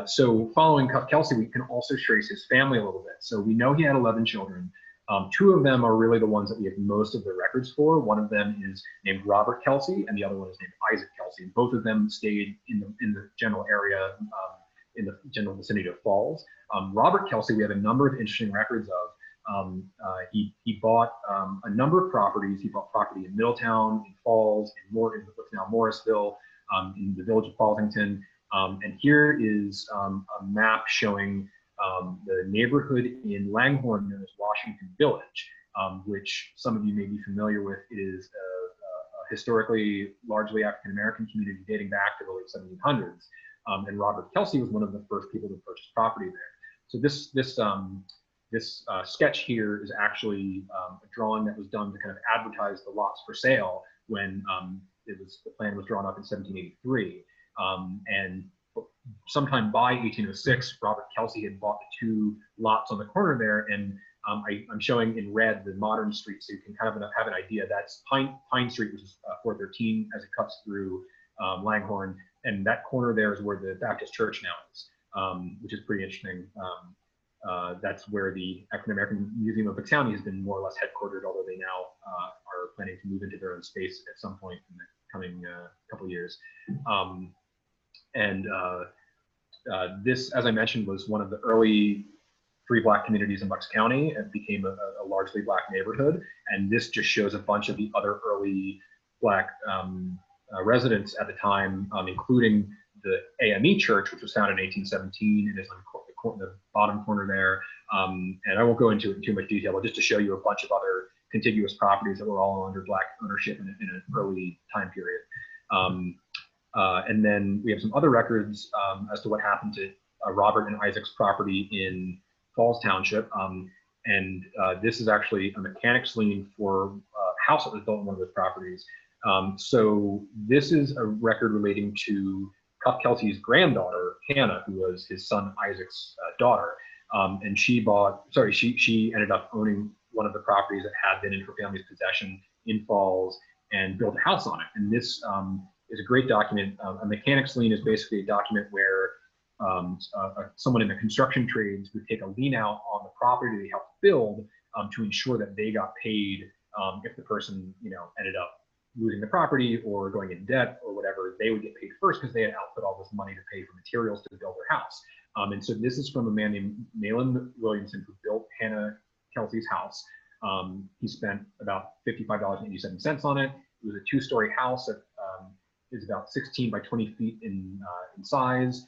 So following Kelsey, we can also trace his family a little bit. So we know he had 11 children. 2 of them are really the ones that we have most of the records for. One of them is named Robert Kelsey, and the other one is named Isaac Kelsey. Both of them stayed in the general area, in the general vicinity of Falls. Robert Kelsey, we have a number of interesting records of. He bought a number of properties. He bought property in Middletown, in Falls, in what's now Morrisville, in the village of Fallsington. And here is a map showing the neighborhood in Langhorne known as Washington Village, which some of you may be familiar with. It is a historically largely African-American community dating back to the late 1700s. And Robert Kelsey was one of the first people to purchase property there. So this sketch here is actually a drawing that was done to kind of advertise the lots for sale when the plan was drawn up in 1783. And sometime by 1806, Robert Kelsey had bought the 2 lots on the corner there, and I'm showing in red the modern street, so you can kind of have an idea. That's Pine Street, which is 413 as it cuts through Langhorne, and that corner there is where the Baptist Church now is, which is pretty interesting. That's where the African American Museum of Bucks County has been more or less headquartered, although they now are planning to move into their own space at some point in the coming couple of years. This, as I mentioned, was one of the early free Black communities in Bucks County. It became a largely Black neighborhood. And this just shows a bunch of the other early Black residents at the time, including the AME Church, which was founded in 1817 and is on the bottom corner there. And I won't go into it in too much detail, but just to show you a bunch of other contiguous properties that were all under Black ownership in an early time period. And then we have some other records as to what happened to Robert and Isaac's property in Falls Township. This is actually a mechanic's lien for a house that was built on one of those properties. So this is a record relating to Cuff Kelsey's granddaughter, Hannah, who was his son Isaac's daughter. And she ended up owning one of the properties that had been in her family's possession in Falls and built a house on it. And this is a great document. A mechanic's lien is basically a document where someone in the construction trades would take a lien out on the property they helped build to ensure that they got paid if the person, ended up losing the property or going in debt or whatever. They would get paid first because they had output all this money to pay for materials to build their house. And so this is from a man named Malin Williamson, who built Hannah Kelsey's house. He spent about $55.87 on it. It was a 2-story house that is about 16 by 20 feet in size.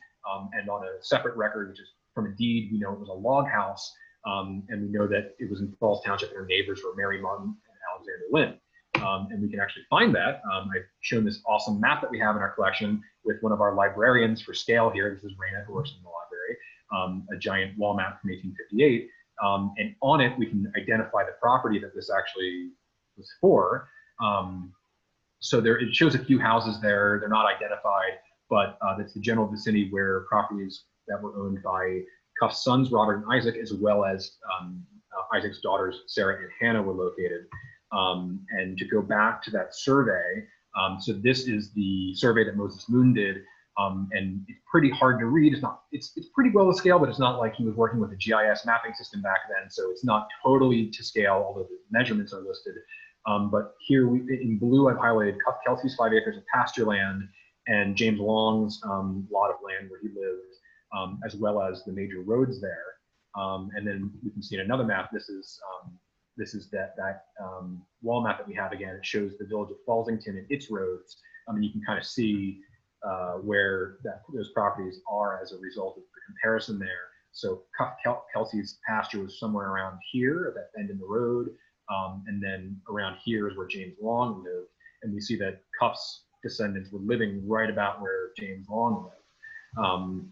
And on a separate record, which is from a deed, we know it was a log house. And we know that it was in Falls Township, and her neighbors were Mary Martin and Alexander Lynn. And we can actually find that. I've shown this awesome map that we have in our collection with one of our librarians for scale here. This is Raina, who works in the library, a giant wall map from 1858. And on it, we can identify the property that this actually was for. So it shows a few houses there. They're not identified, but that's the general vicinity where properties that were owned by Cuff's sons, Robert and Isaac, as well as Isaac's daughters, Sarah and Hannah, were located. And to go back to that survey, so this is the survey that Moses Moon did, and it's pretty hard to read. It's pretty well to scale, but it's not like he was working with a GIS mapping system back then, so it's not totally to scale, although the measurements are listed. But here in blue, I've highlighted Cuff Kelsey's 5 acres of pasture land and James Long's lot of land where he lived, as well as the major roads there. And then we can see in another map, this is that wall map that we have again. It shows the village of Fallsington and its roads. And you can kind of see where those properties are as a result of the comparison there. So Cuff Kelsey's pasture was somewhere around here at that bend in the road. And then around here is where James Long lived. And we see that Cuff's descendants were living right about where James Long lived.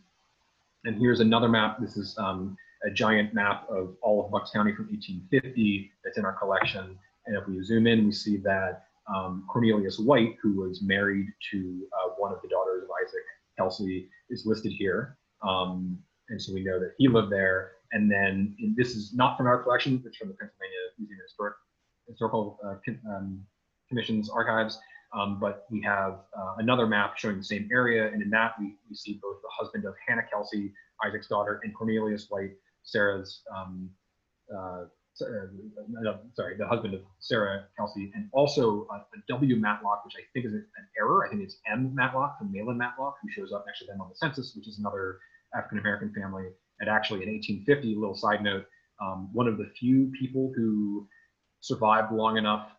And here's another map. This is a giant map of all of Bucks County from 1850 that's in our collection. And if we zoom in, we see that Cornelius White, who was married to one of the daughters of Isaac Kelsey is listed here. And so we know that he lived there. And then this is not from our collection, it's from the Pennsylvania Museum of Historical Commission's archives. But we have another map showing the same area. And in that, we see both the husband of Hannah Kelsey, Isaac's daughter, and Cornelius White, Sarah's, the husband of Sarah Kelsey, and also a W. Matlock, which I think is an error. I think it's M. Matlock from Malin Matlock, who shows up next to them on the census, which is another African-American family. And actually in 1850, a little side note, one of the few people who survived long enough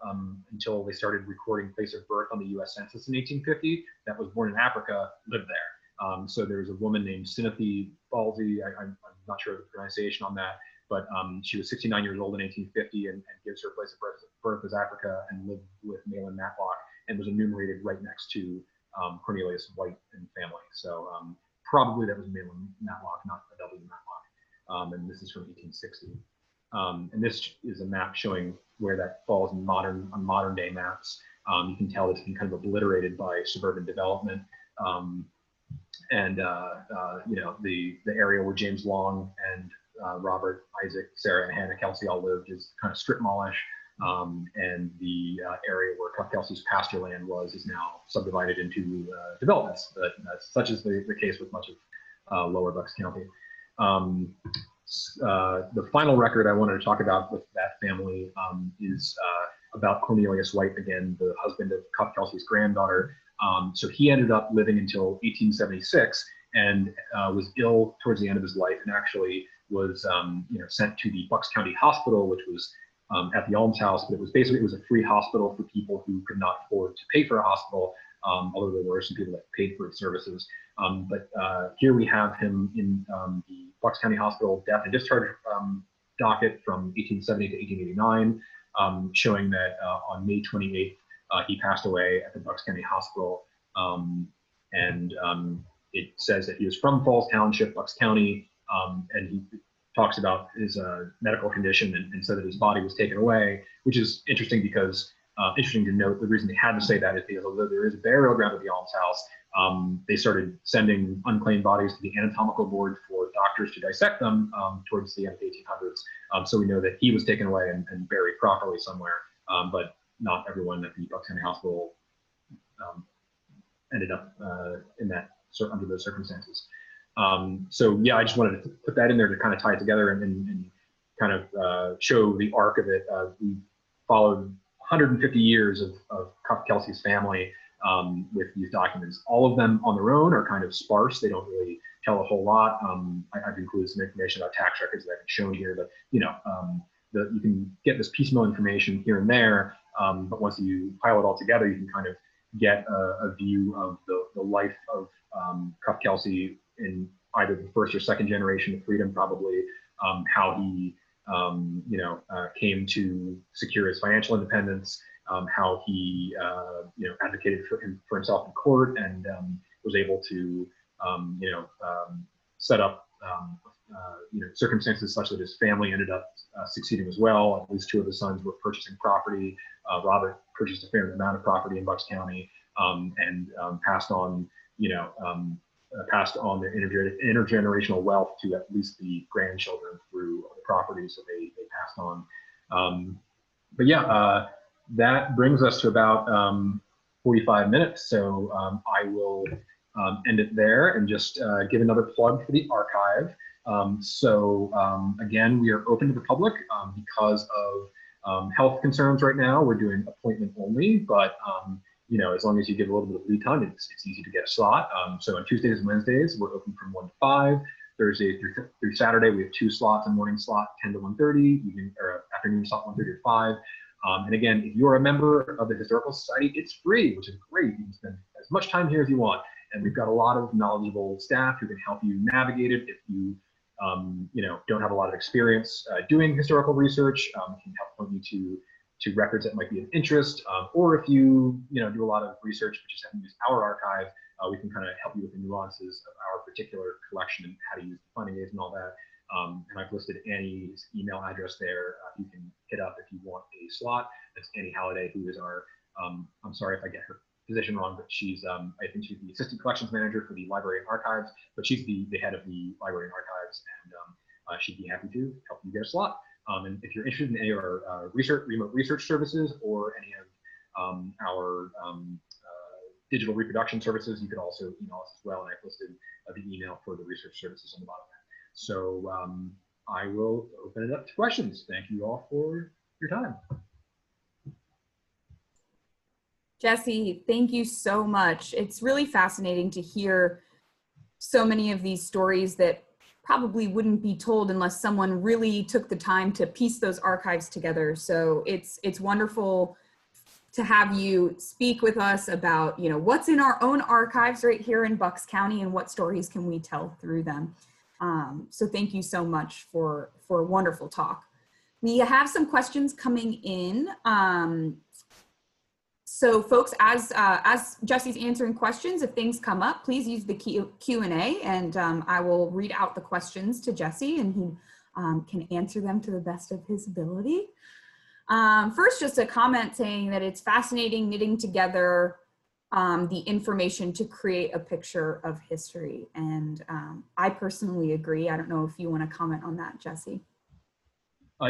until they started recording place of birth on the US Census in 1850 that was born in Africa lived there. So there's a woman named Sinathy Balsey, I'm not sure of the pronunciation on that, but she was 69 years old in 1850 and gives her place of birth as Africa and lived with Malin Matlock and was enumerated right next to Cornelius White and family. So probably that was Malin Matlock, not a W. Matlock. And this is from 1860. And this is a map showing where that falls in on modern day maps. You can tell it's been kind of obliterated by suburban development. You know, the area where James Long and Robert, Isaac, Sarah, and Hannah Kelsey all lived is kind of strip mallish. And the area where Cuff Kelsey's pasture land was is now subdivided into developments. But such is the case with much of lower Bucks County. The final record I wanted to talk about with that family is about Cornelius White, again, the husband of Cuff Kelsey's granddaughter. So he ended up living until 1876 and was ill towards the end of his life, and actually was sent to the Bucks County Hospital, which was at the Almshouse, but it was a free hospital for people who could not afford to pay for a hospital, although there were some people that paid for its services. But here we have him in the Bucks County Hospital death and discharge docket from 1870 to 1889, showing that on May 28th, he passed away at the Bucks County Hospital. It says that he was from Falls Township, Bucks County, and he talks about his medical condition and said that his body was taken away, which is interesting because interesting to note. The reason they had to say that is because although there is a burial ground at the almshouse, they started sending unclaimed bodies to the anatomical board for doctors to dissect them towards the end of the 1800s. So we know that he was taken away and buried properly somewhere, but not everyone at the Bucks County Hospital ended up in that under those circumstances. So yeah, I just wanted to put that in there to kind of tie it together and kind of show the arc of it. We followed 150 years of Cuff Kelsey's family with these documents. All of them on their own are kind of sparse. They don't really tell a whole lot. I've included some information about tax records that I've shown here, but you can get this piecemeal information here and there. But once you pile it all together, you can kind of get a view of the life of Cuff Kelsey in either the first or second generation of freedom, probably, how he came to secure his financial independence, how he advocated for himself in court and was able to set up circumstances such that his family ended up succeeding as well. At least two of his sons were purchasing property. Robert purchased a fair amount of property in Bucks County and passed on the intergenerational wealth to at least the grandchildren through the properties that they passed on. But yeah, that brings us to about 45 minutes. So I will end it there and just give another plug for the archive. Again, we are open to the public because of health concerns right now. We're doing appointment only, but as long as you give a little bit of lead time, it's easy to get a slot. So on Tuesdays and Wednesdays, we're open from 1 to 5. Thursday through Saturday, we have 2 slots, a morning slot 10 to 1:30, evening or afternoon slot 1:30 to 5. And again, if you're a member of the Historical Society, it's free, which is great. You can spend as much time here as you want. And we've got a lot of knowledgeable staff who can help you navigate it if you don't have a lot of experience doing historical research, can help point you to records that might be of interest, or if you do a lot of research but just haven't used our archive, we can kind of help you with the nuances of our particular collection and how to use the funding aids and all that. And I've listed Annie's email address there. You can hit up if you want a slot. That's Annie Halliday, who is our, I'm sorry if I get her position wrong, but she's, I think she's the assistant collections manager for the library and archives, but she's the head of the library and archives, and she'd be happy to help you get a slot. And if you're interested in any of our remote research services or any of our digital reproduction services, you can also email us as well. And I've listed the email for the research services on the bottom. So I will open it up to questions. Thank you all for your time. Jesse, thank you so much. It's really fascinating to hear so many of these stories that probably wouldn't be told unless someone really took the time to piece those archives together. So it's wonderful to have you speak with us about, you know, what's in our own archives right here in Bucks County and what stories can we tell through them. So thank you so much for a wonderful talk. We have some questions coming in. So folks, as Jesse's answering questions, if things come up, please use the Q&A, and I will read out the questions to Jesse, and he can answer them to the best of his ability. First, just a comment saying that it's fascinating knitting together the information to create a picture of history. And I personally agree. I don't know if you want to comment on that, Jesse.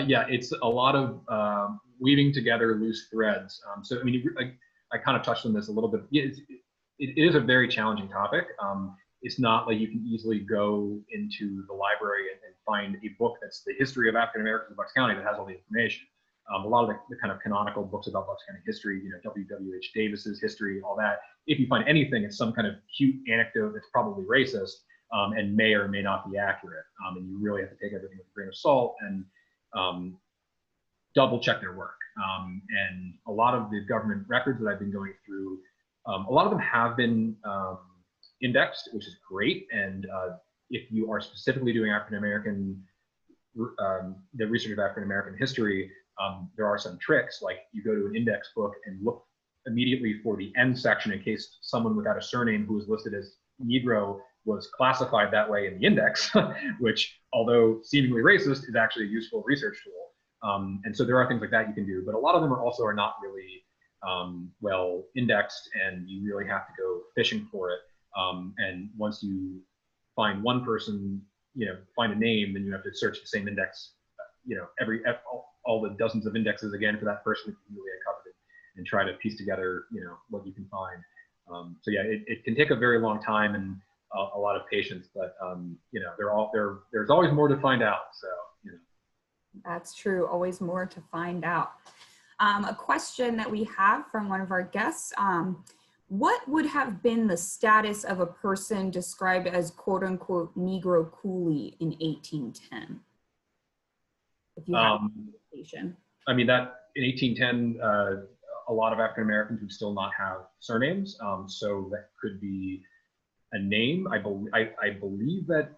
Yeah, it's a lot of weaving together loose threads. So, I mean, I kind of touched on this a little bit. It is a very challenging topic. It's not like you can easily go into the library and find a book that's the history of African Americans in Bucks County that has all the information. A lot of the kind of canonical books about Bucks County history, you know, W.W.H. Davis's history, all that. If you find anything, it's some kind of cute anecdote that's probably racist and may or may not be accurate. And you really have to take everything with a grain of salt and double check their work. And a lot of the government records that I've been going through, a lot of them have been indexed, which is great. And if you are specifically doing African American, the research of African American history, there are some tricks, like you go to an index book and look immediately for the end section in case someone without a surname who was listed as Negro was classified that way in the index, which, although seemingly racist, is actually a useful research tool. And so there are things like that you can do, but a lot of them are not really well indexed, and you really have to go fishing for it. And once you find one person, you know, find a name, then you have to search the same index, you know, all the dozens of indexes again for that person that you really uncovered it, and try to piece together, you know, what you can find. So yeah, it can take a very long time and a lot of patience, but you know, there's always more to find out. So, you know. That's true. Always more to find out. A question that we have from one of our guests. What would have been the status of a person described as quote unquote Negro coolie in 1810? If you have information. I mean, that in 1810, a lot of African Americans would still not have surnames. So that could be a name. I believe that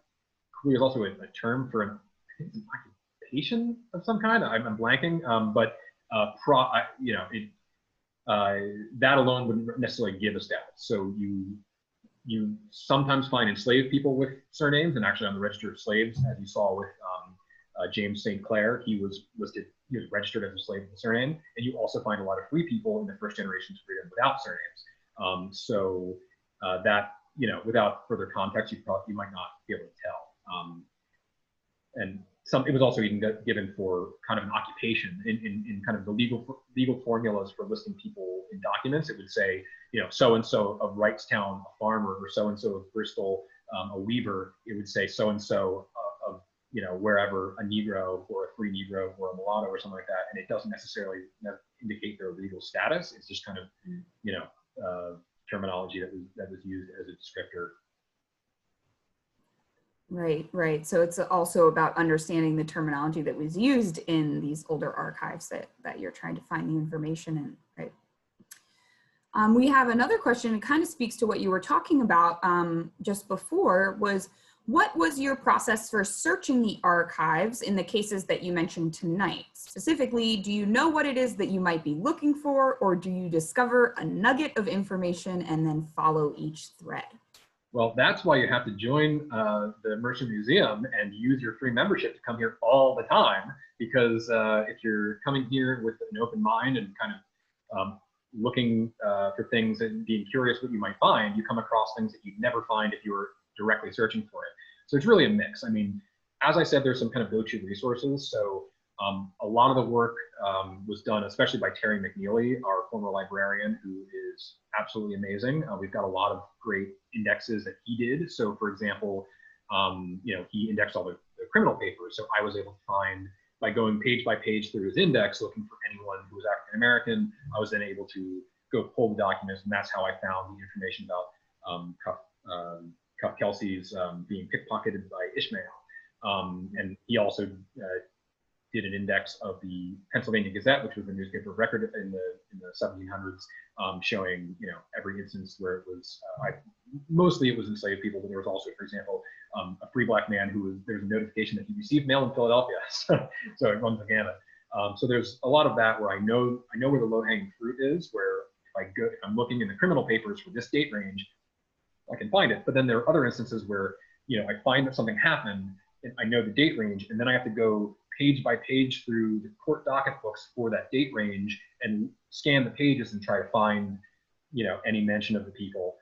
coolie is also a term for an occupation of some kind. I'm blanking, but you know, that alone wouldn't necessarily give a status. So you sometimes find enslaved people with surnames, and actually on the register of slaves, as you saw with James Sinclair, he was listed, he was registered as a slave with a surname, and you also find a lot of free people in the first generation's freedom without surnames. So that, you know, without further context, you might not be able to tell. And it was also even given for kind of an occupation in kind of the legal formulas for listing people in documents. It would say, you know, so-and-so of Wrightstown, a farmer, or so-and-so of Bristol, a weaver. It would say so-and-so of, you know, wherever, a Negro or a free Negro or a mulatto or something like that. And it doesn't necessarily indicate their legal status. It's just kind of, you know, terminology that was used as a descriptor. Right, right. So it's also about understanding the terminology that was used in these older archives that you're trying to find the information in, right? We have another question. It kind of speaks to what you were talking about just before, was what was your process for searching the archives in the cases that you mentioned tonight? Specifically, do you know what it is that you might be looking for, or do you discover a nugget of information and then follow each thread? Well, that's why you have to join the Mercer Museum and use your free membership to come here all the time. Because if you're coming here with an open mind and kind of looking for things and being curious what you might find, you come across things that you'd never find if you were directly searching for it. So it's really a mix. I mean, as I said, there's some kind of go-to resources. So a lot of the work was done, especially by Terry McNeely, our former librarian, who is absolutely amazing. We've got a lot of great indexes that he did. So for example, you know, he indexed all the criminal papers. So I was able to find, by going page by page through his index, looking for anyone who was African American, I was then able to go pull the documents, and that's how I found the information about Cuff Kelsey's being pickpocketed by Ishmael. And he also did an index of the Pennsylvania Gazette, which was a newspaper of record in the 1700s, showing, you know, every instance where it was, mostly it was enslaved people, but there was also, for example, a free black man who was, there's a notification that he received mail in Philadelphia. So it runs the gamut. So there's a lot of that where I know where the low-hanging fruit is, where if I'm looking in the criminal papers for this date range, I can find it. But then there are other instances where, you know, I find that something happened, and I know the date range, and then I have to go page by page through the court docket books for that date range and scan the pages and try to find, you know, any mention of the people.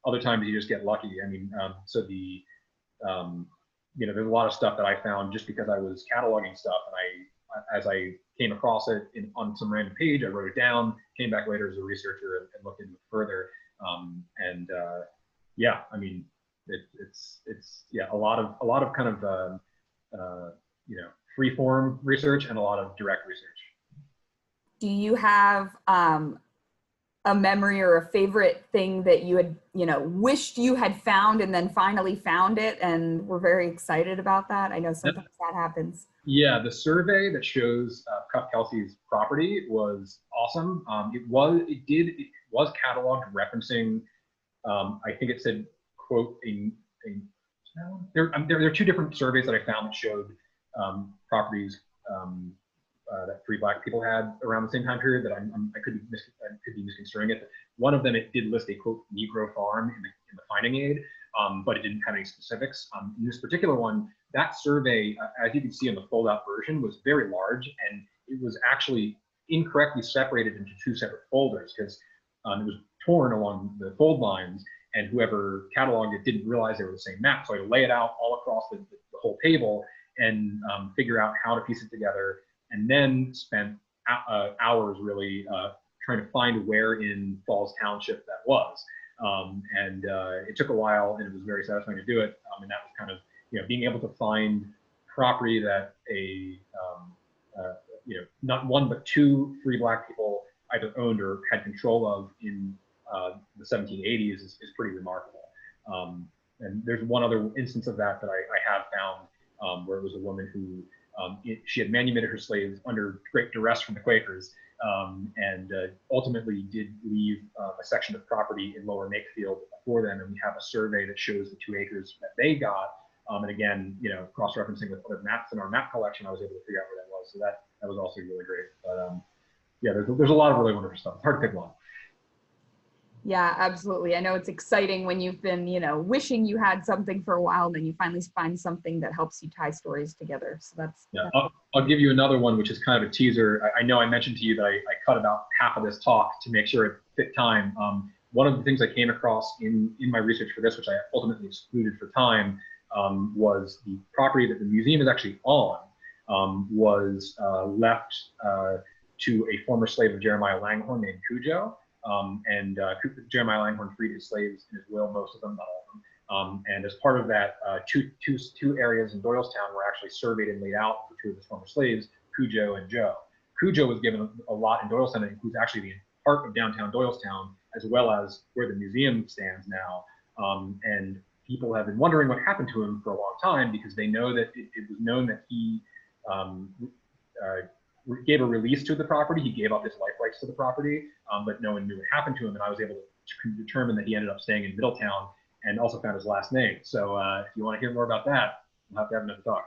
Other times you just get lucky. I mean, so the, you know, there's a lot of stuff that I found just because I was cataloging stuff, and as I came across it on some random page, I wrote it down, came back later as a researcher and looked into it further. Yeah, I mean, it's yeah, a lot of kind of you know, free form research and a lot of direct research. Do you have a memory or a favorite thing that you had, you know, wished you had found and then finally found it and were very excited about that? I know sometimes that happens. Yeah, the survey that shows Cuff Kelsey's property was awesome. It was cataloged referencing, I think it said, quote, there are two different surveys that I found that showed properties that free black people had around the same time period that I could be misconstruing it. But one of them, it did list a quote Negro farm in the finding aid, but it didn't have any specifics. In this particular one, that survey, as you can see in the fold-out version, was very large, and it was actually incorrectly separated into two separate folders because it was torn along the fold lines, and whoever cataloged it didn't realize they were the same map. So I had to lay it out all across the whole table and figure out how to piece it together, and then spent hours really trying to find where in Falls Township that was. It took a while, and it was very satisfying to do it. And that was kind of, you know, being able to find property that you know, not one but two free black people either owned or had control of in the 1780s is pretty remarkable. And there's one other instance of that I have found where it was a woman who she had manumitted her slaves under great duress from the Quakers, and ultimately did leave a section of property in Lower Makefield for them. And we have a survey that shows the 2 acres that they got. And again, you know, cross-referencing with other maps in our map collection, I was able to figure out where that was. So that was also really great. But yeah, there's a lot of really wonderful stuff. It's hard to pick one. Yeah, absolutely. I know it's exciting when you've been, you know, wishing you had something for a while, and then you finally find something that helps you tie stories together. So that's, yeah. I'll give you another one, which is kind of a teaser. I know I mentioned to you that I cut about half of this talk to make sure it fit time. One of the things I came across in my research for this, which I ultimately excluded for time, was the property that the museum is actually on was left to a former slave of Jeremiah Langhorne named Cujo. Jeremiah Langhorne freed his slaves in his will, most of them, not all of them. And as part of that, two areas in Doylestown were actually surveyed and laid out for two of his former slaves, Cujo and Joe. Cujo was given a lot in Doylestown. It includes actually the heart of downtown Doylestown, as well as where the museum stands now. And people have been wondering what happened to him for a long time, because they know that it was known that he gave a release to the property. He gave up his life rights to the property, but no one knew what happened to him. And I was able to determine that he ended up staying in Middletown, and also found his last name. So if you want to hear more about that, we'll have to have another talk.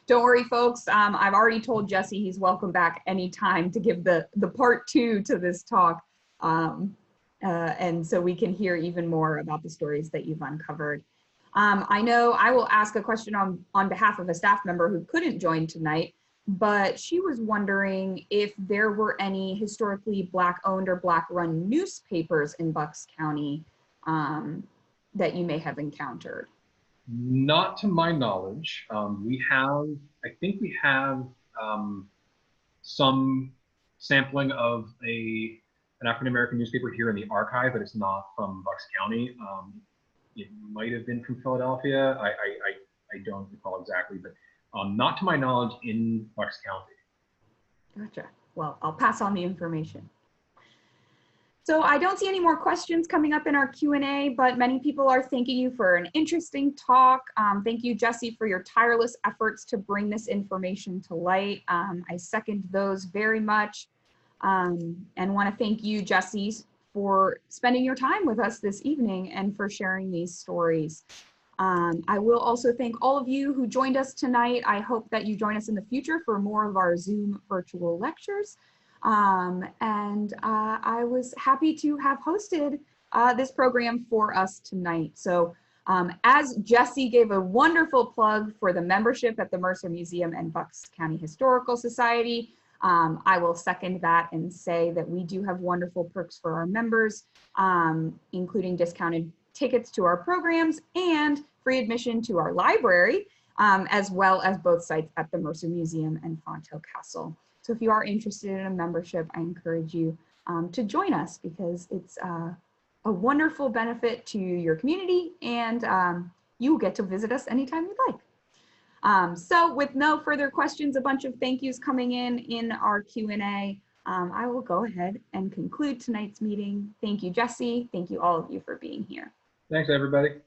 Don't worry, folks. I've already told Jesse he's welcome back anytime to give the part 2 to this talk. And so we can hear even more about the stories that you've uncovered. I know I will ask a question on behalf of a staff member who couldn't join tonight. but she was wondering if there were any historically Black-owned or Black-run newspapers in Bucks County that you may have encountered. Not to my knowledge. I think we have some sampling of an African-American newspaper here in the archive, but it's not from Bucks County. It might have been from Philadelphia. I don't recall exactly, but not to my knowledge in Bucks County. Gotcha. Well, I'll pass on the information. So I don't see any more questions coming up in our Q&A, but many people are thanking you for an interesting talk. Thank you, Jesse, for your tireless efforts to bring this information to light. I second those very much, and want to thank you, Jesse, for spending your time with us this evening and for sharing these stories. I will also thank all of you who joined us tonight. I hope that you join us in the future for more of our Zoom virtual lectures. I was happy to have hosted this program for us tonight. So as Jesse gave a wonderful plug for the membership at the Mercer Museum and Bucks County Historical Society, I will second that and say that we do have wonderful perks for our members, including discounted tickets to our programs and free admission to our library, as well as both sites at the Mercer Museum and Fonthill Castle. So if you are interested in a membership, I encourage you to join us because it's a wonderful benefit to your community, and you will get to visit us anytime you'd like. So with no further questions, a bunch of thank yous coming in our Q&A, I will go ahead and conclude tonight's meeting. Thank you, Jesse. Thank you all of you for being here. Thanks, everybody.